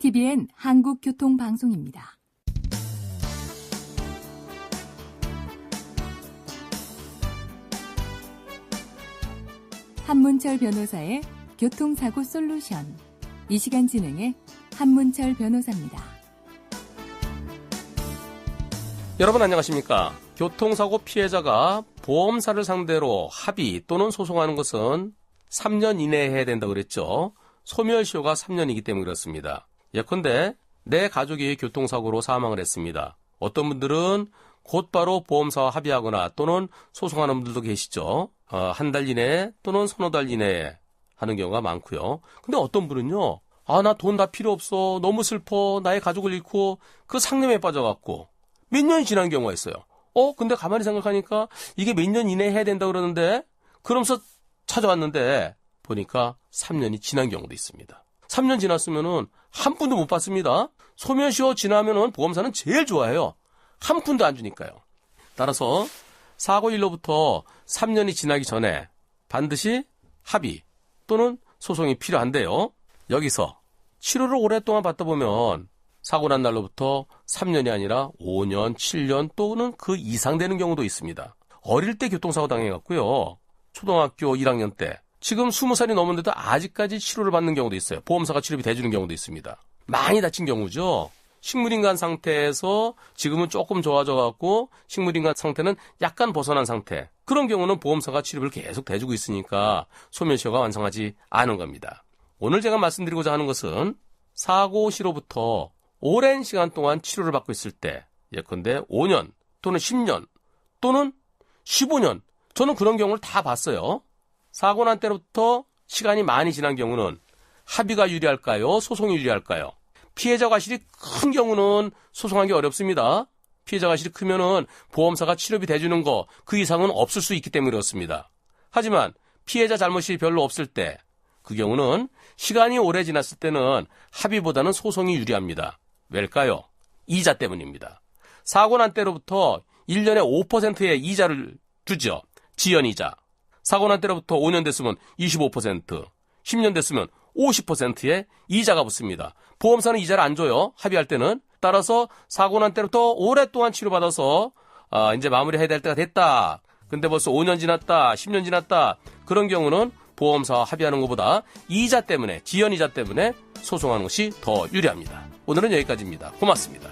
TVN 한국교통방송입니다. 한문철 변호사의 교통사고 솔루션. 이 시간 진행의 한문철 변호사입니다. 여러분 안녕하십니까? 교통사고 피해자가 보험사를 상대로 합의 또는 소송하는 것은 3년 이내에 해야 된다고 그랬죠. 소멸시효가 3년이기 때문에 그렇습니다. 예컨대 내 가족이 교통사고로 사망을 했습니다. 어떤 분들은 곧바로 보험사와 합의하거나 또는 소송하는 분들도 계시죠. 한 달 이내에 또는 서너 달 이내에 하는 경우가 많고요. 근데 어떤 분은요. 나 돈 다 필요 없어. 너무 슬퍼. 나의 가족을 잃고 그 상념에 빠져갖고 몇 년이 지난 경우가 있어요. 근데 가만히 생각하니까 이게 몇 년 이내에 해야 된다고 그러는데 그러면서 찾아왔는데 보니까 3년이 지난 경우도 있습니다. 3년 지났으면은 한 푼도 못 받습니다. 소멸시효 지나면은 보험사는 제일 좋아해요. 한 푼도 안 주니까요. 따라서 사고일로부터 3년이 지나기 전에 반드시 합의 또는 소송이 필요한데요. 여기서 치료를 오랫동안 받다 보면 사고 난 날로부터 3년이 아니라 5년, 7년 또는 그 이상 되는 경우도 있습니다. 어릴 때 교통사고 당해갖고요. 초등학교 1학년 때 지금 20살이 넘었는데도 아직까지 치료를 받는 경우도 있어요. 보험사가 치료비 대주는 경우도 있습니다. 많이 다친 경우죠. 식물인간 상태에서 지금은 조금 좋아져갖고 식물인간 상태는 약간 벗어난 상태. 그런 경우는 보험사가 치료비를 계속 대주고 있으니까 소멸시효가 완성하지 않은 겁니다. 오늘 제가 말씀드리고자 하는 것은 사고 시로부터 오랜 시간 동안 치료를 받고 있을 때 예컨대 5년 또는 10년 또는 15년 저는 그런 경우를 다 봤어요. 사고 난 때로부터 시간이 많이 지난 경우는 합의가 유리할까요? 소송이 유리할까요? 피해자 과실이 큰 경우는 소송하기 어렵습니다. 피해자 과실이 크면은 보험사가 치료비 대주는 거 그 이상은 없을 수 있기 때문에 그렇습니다. 하지만 피해자 잘못이 별로 없을 때 그 경우는 시간이 오래 지났을 때는 합의보다는 소송이 유리합니다. 왜일까요? 이자 때문입니다. 사고 난 때로부터 1년에 5%의 이자를 주죠. 지연이자. 사고 난 때로부터 5년 됐으면 25%, 10년 됐으면 50%의 이자가 붙습니다. 보험사는 이자를 안 줘요. 합의할 때는. 따라서 사고 난 때로부터 오랫동안 치료받아서 이제 마무리해야 될 때가 됐다. 근데 벌써 5년 지났다, 10년 지났다. 그런 경우는 보험사와 합의하는 것보다 이자 때문에, 지연이자 때문에 소송하는 것이 더 유리합니다. 오늘은 여기까지입니다. 고맙습니다.